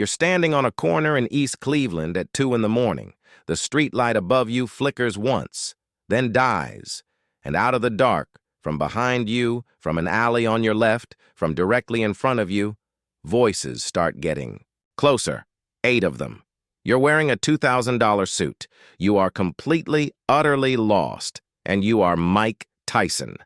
You're standing on a corner in East Cleveland at 2 in the morning. The street light above you flickers once, then dies, and out of the dark, from behind you, from an alley on your left, from directly in front of you, voices start getting closer. 8 of them. You're wearing a $2,000 suit. You are completely, utterly lost, and you are Mike Tyson.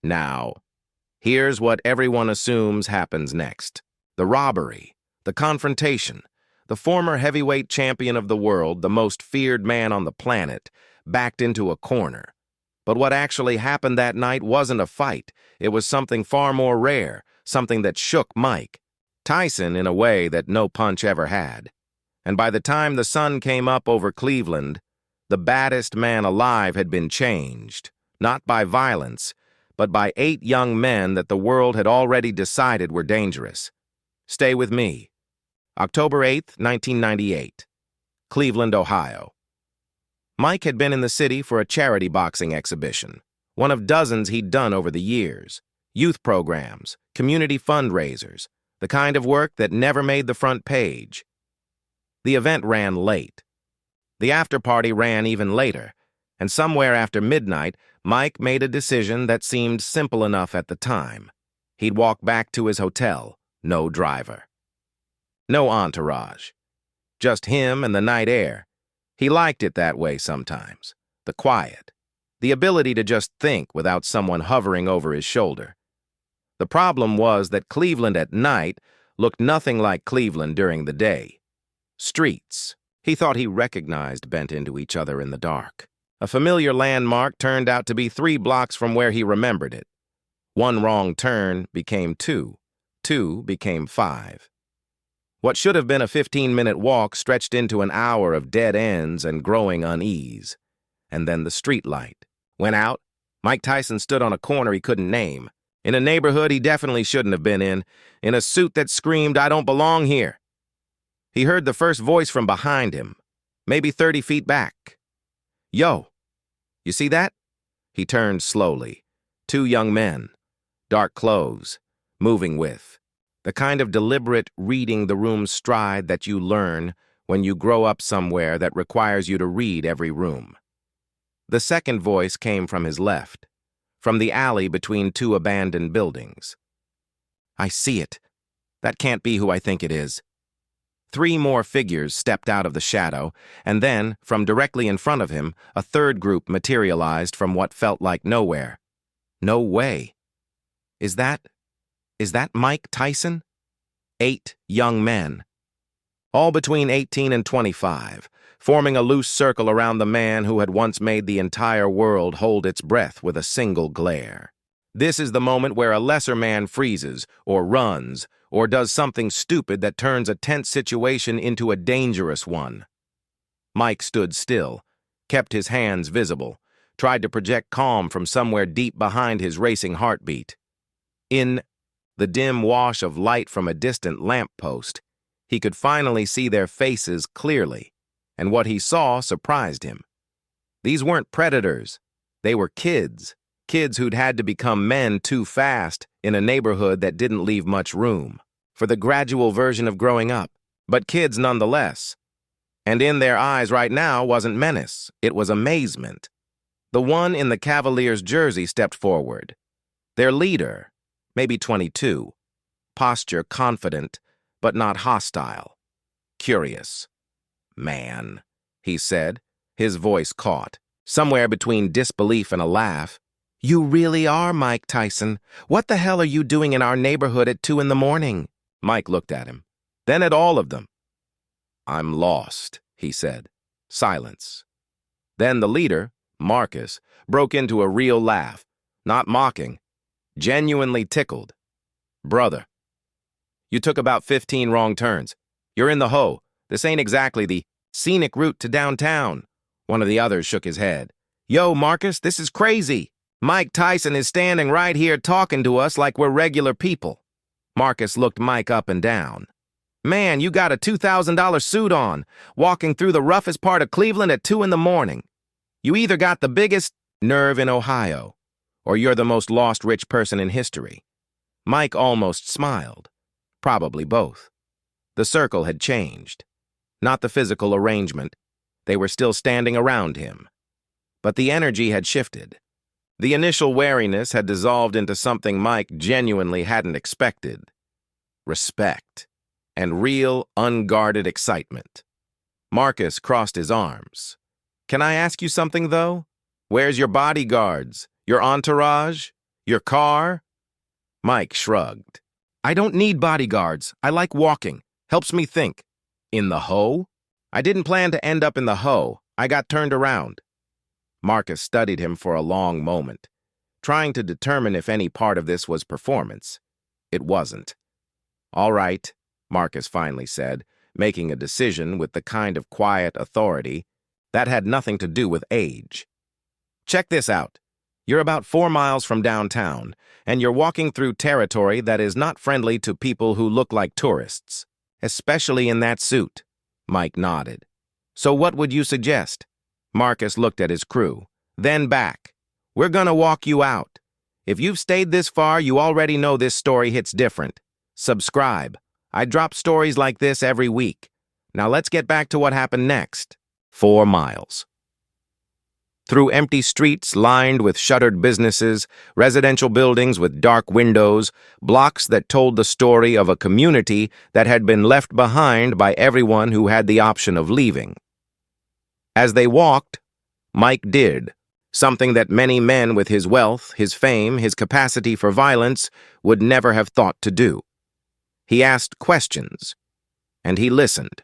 Now, here's what everyone assumes happens next. The robbery, the confrontation. The former heavyweight champion of the world, the most feared man on the planet, backed into a corner. But what actually happened that night wasn't a fight. It was something far more rare, something that shook Mike Tyson in a way that no punch ever had. And by the time the sun came up over Cleveland, the baddest man alive had been changed, not by violence, but by 8 young men that the world had already decided were dangerous. Stay with me. October 8th, 1998. Cleveland, Ohio. Mike had been in the city for a charity boxing exhibition, one of dozens he'd done over the years. Youth programs, community fundraisers, the kind of work that never made the front page. The event ran late. The after-party ran even later, and somewhere after midnight, Mike made a decision that seemed simple enough at the time. He'd walk back to his hotel, no driver. No entourage. Just him and the night air. He liked it that way sometimes. The quiet. The ability to just think without someone hovering over his shoulder. The problem was that Cleveland at night looked nothing like Cleveland during the day. Streets. He thought he recognized bent into each other in the dark. A familiar landmark turned out to be 3 blocks from where he remembered it. 1 wrong turn became 2. 2 became 5. What should have been a 15-minute walk stretched into an hour of dead ends and growing unease. And then the street light went out. Mike Tyson stood on a corner he couldn't name, in a neighborhood he definitely shouldn't have been in a suit that screamed, "I don't belong here." He heard the first voice from behind him, maybe 30 feet back. "Yo, you see that?" He turned slowly. 2 young men, dark clothes, moving with. The kind of deliberate reading the room stride that you learn when you grow up somewhere that requires you to read every room. The second voice came from his left, from the alley between 2 abandoned buildings. "I see it. That can't be who I think it is." 3 more figures stepped out of the shadow, and then, from directly in front of him, a third group materialized from what felt like nowhere. No way. Is that Mike Tyson? 8 young men, all between 18 and 25, forming a loose circle around the man who had once made the entire world hold its breath with a single glare. This is the moment where a lesser man freezes, or runs, or does something stupid that turns a tense situation into a dangerous one. Mike stood still, kept his hands visible, tried to project calm from somewhere deep behind his racing heartbeat. In the dim wash of light from a distant lamppost, he could finally see their faces clearly, and what he saw surprised him. These weren't predators. They were kids. Kids who'd had to become men too fast in a neighborhood that didn't leave much room for the gradual version of growing up, but kids nonetheless. And in their eyes right now wasn't menace, it was amazement. The one in the Cavaliers jersey stepped forward. Their leader, maybe 22, posture confident, but not hostile. Curious. "Man," he said, his voice caught, somewhere between disbelief and a laugh. "You really are Mike Tyson. What the hell are you doing in our neighborhood at 2 in the morning? Mike looked at him, then at all of them. "I'm lost," he said. Silence. Then the leader, Marcus, broke into a real laugh, not mocking, genuinely tickled. "Brother, you took about 15 wrong turns. You're in the hole. This ain't exactly the scenic route to downtown." One of the others shook his head. "Yo, Marcus, this is crazy. Mike Tyson is standing right here talking to us like we're regular people." Marcus looked Mike up and down. "Man, you got a $2,000 suit on, walking through the roughest part of Cleveland at 2 in the morning. You either got the biggest nerve in Ohio, or you're the most lost rich person in history." Mike almost smiled. Probably both. The circle had changed. Not the physical arrangement. They were still standing around him. But the energy had shifted. The initial wariness had dissolved into something Mike genuinely hadn't expected. Respect. And real, unguarded excitement. Marcus crossed his arms. "Can I ask you something, though? Where's your bodyguards? Your entourage? Your car?" Mike shrugged. "I don't need bodyguards. I like walking. Helps me think." "In the hoe?" "I didn't plan to end up in the hoe. I got turned around." Marcus studied him for a long moment, trying to determine if any part of this was performance. It wasn't. "All right," Marcus finally said, making a decision with the kind of quiet authority that had nothing to do with age. "Check this out. You're about 4 miles from downtown, and you're walking through territory that is not friendly to people who look like tourists, especially in that suit." Mike nodded. "So what would you suggest?" Marcus looked at his crew, then back. "We're gonna walk you out. If you've stayed this far, you already know this story hits different. Subscribe. I drop stories like this every week. Now let's get back to what happened next." 4 miles. Through empty streets lined with shuttered businesses, residential buildings with dark windows, blocks that told the story of a community that had been left behind by everyone who had the option of leaving. As they walked, Mike did something that many men with his wealth, his fame, his capacity for violence would never have thought to do. He asked questions, and he listened.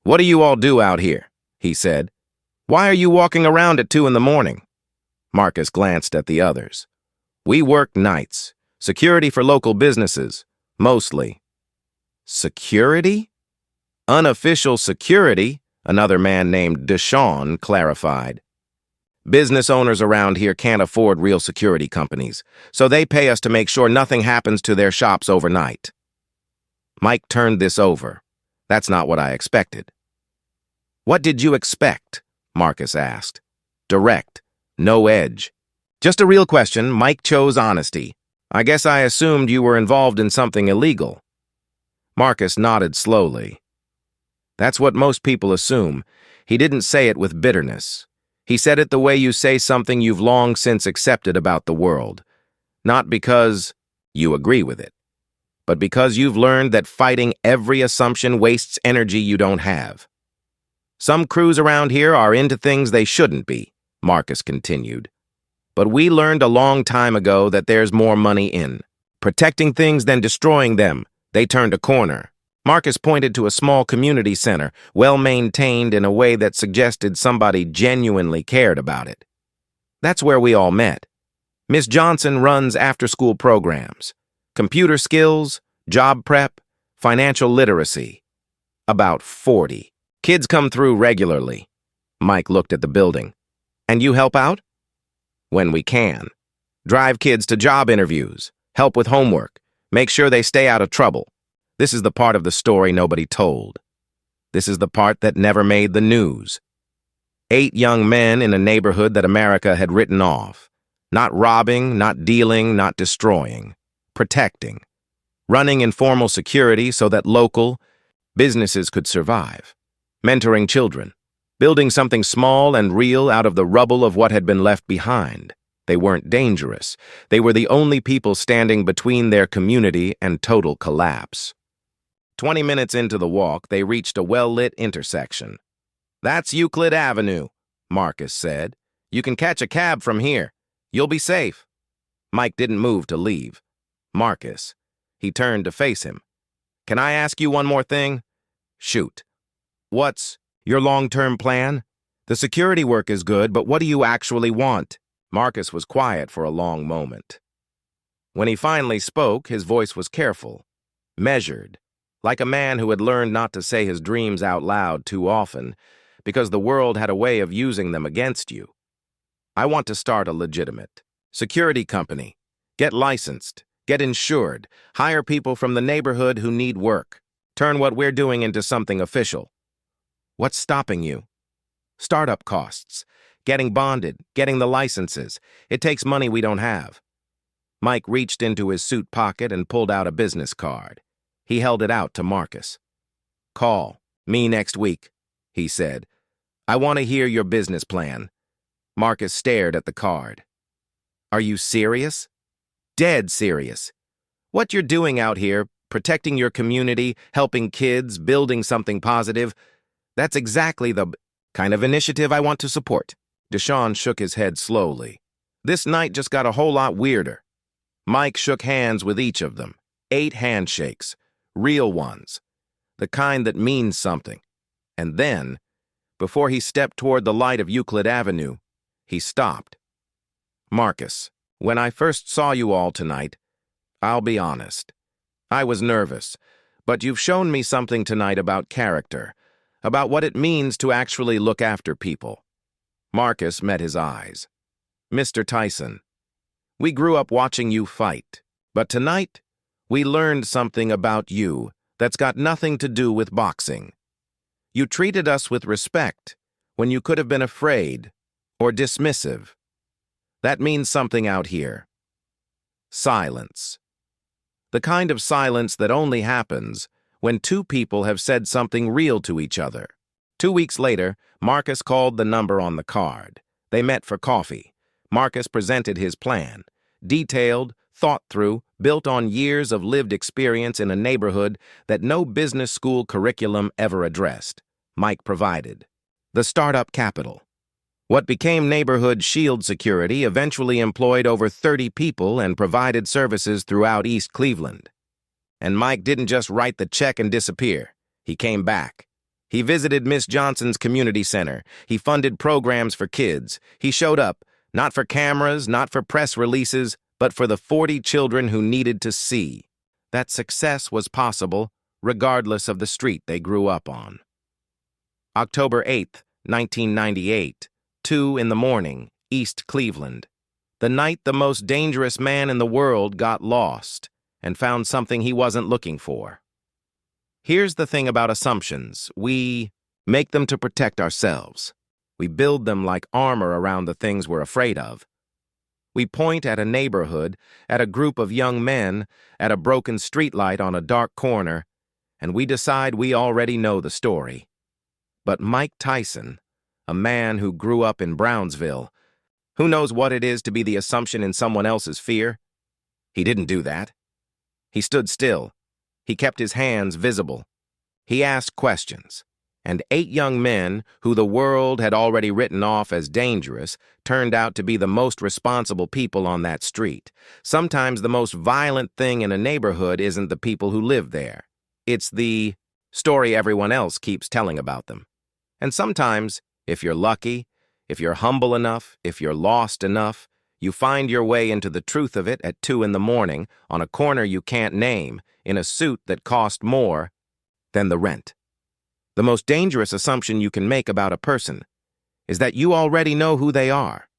"What do you all do out here?" he said. "Why are you walking around at 2 in the morning?" Marcus glanced at the others. "We work nights. Security for local businesses, mostly." "Security?" "Unofficial security," another man named Deshawn clarified. "Business owners around here can't afford real security companies, so they pay us to make sure nothing happens to their shops overnight." Mike turned this over. "That's not what I expected." "What did you expect?" Marcus asked. Direct, no edge. "Just a real question." Mike chose honesty. "I guess I assumed you were involved in something illegal." Marcus nodded slowly. "That's what most people assume." He didn't say it with bitterness. He said it the way you say something you've long since accepted about the world. Not because you agree with it, but because you've learned that fighting every assumption wastes energy you don't have. "Some crews around here are into things they shouldn't be," Marcus continued. "But we learned a long time ago that there's more money in protecting things than destroying them." They turned a corner. Marcus pointed to a small community center, well-maintained in a way that suggested somebody genuinely cared about it. "That's where we all met. Miss Johnson runs after-school programs. Computer skills, job prep, financial literacy. About 40. Kids come through regularly." Mike looked at the building. "And you help out?" "When we can. Drive kids to job interviews, help with homework, make sure they stay out of trouble. This is the part of the story nobody told. This is the part that never made the news. 8 young men in a neighborhood that America had written off. Not robbing, not dealing, not destroying. Protecting. Running informal security so that local businesses could survive. Mentoring children. Building something small and real out of the rubble of what had been left behind. They weren't dangerous. They were the only people standing between their community and total collapse. 20 minutes into the walk, they reached a well-lit intersection. "That's Euclid Avenue," Marcus said. "You can catch a cab from here. You'll be safe." Mike didn't move to leave. "Marcus." He turned to face him. "Can I ask you one more thing?" "Shoot." "What's your long-term plan? The security work is good, but what do you actually want?" Marcus was quiet for a long moment. When he finally spoke, his voice was careful, measured, like a man who had learned not to say his dreams out loud too often, because the world had a way of using them against you. "I want to start a legitimate security company. Get licensed, get insured, hire people from the neighborhood who need work. Turn what we're doing into something official." "What's stopping you?" "Startup costs. Getting bonded, getting the licenses. It takes money we don't have." Mike reached into his suit pocket and pulled out a business card. He held it out to Marcus. "Call me next week," he said. "I want to hear your business plan." Marcus stared at the card. "Are you serious?" "Dead serious. What you're doing out here, protecting your community, helping kids, building something positive, that's exactly the kind of initiative I want to support." Deshaun shook his head slowly. This night just got a whole lot weirder. Mike shook hands with each of them. 8 handshakes. Real ones. The kind that means something. And then, before he stepped toward the light of Euclid Avenue, he stopped. "Marcus, when I first saw you all tonight, I'll be honest. I was nervous, but you've shown me something tonight about character, about what it means to actually look after people." Marcus met his eyes. "Mr. Tyson, we grew up watching you fight, but tonight we learned something about you that's got nothing to do with boxing. You treated us with respect when you could have been afraid or dismissive. That means something out here. Silence. The kind of silence that only happens when 2 people have said something real to each other." 2 weeks later, Marcus called the number on the card. They met for coffee. Marcus presented his plan. Detailed, thought through, built on years of lived experience in a neighborhood that no business school curriculum ever addressed. Mike provided. The startup capital. What became Neighborhood Shield Security eventually employed over 30 people and provided services throughout East Cleveland. And Mike didn't just write the check and disappear. He came back. He visited Miss Johnson's community center. He funded programs for kids. He showed up, not for cameras, not for press releases, but for the 40 children who needed to see that success was possible regardless of the street they grew up on. October 8th, 1998, 2 in the morning, East Cleveland. The night the most dangerous man in the world got lost and found something he wasn't looking for. Here's the thing about assumptions. We make them to protect ourselves. We build them like armor around the things we're afraid of. We point at a neighborhood, at a group of young men, at a broken streetlight on a dark corner, and we decide we already know the story. But Mike Tyson, a man who grew up in Brownsville, who knows what it is to be the assumption in someone else's fear? He didn't do that. He stood still. He kept his hands visible. He asked questions. And 8 young men, who the world had already written off as dangerous, turned out to be the most responsible people on that street. Sometimes the most violent thing in a neighborhood isn't the people who live there. It's the story everyone else keeps telling about them. And sometimes, if you're lucky, if you're humble enough, if you're lost enough, you find your way into the truth of it at 2 in the morning, on a corner you can't name, in a suit that cost more than the rent. The most dangerous assumption you can make about a person is that you already know who they are.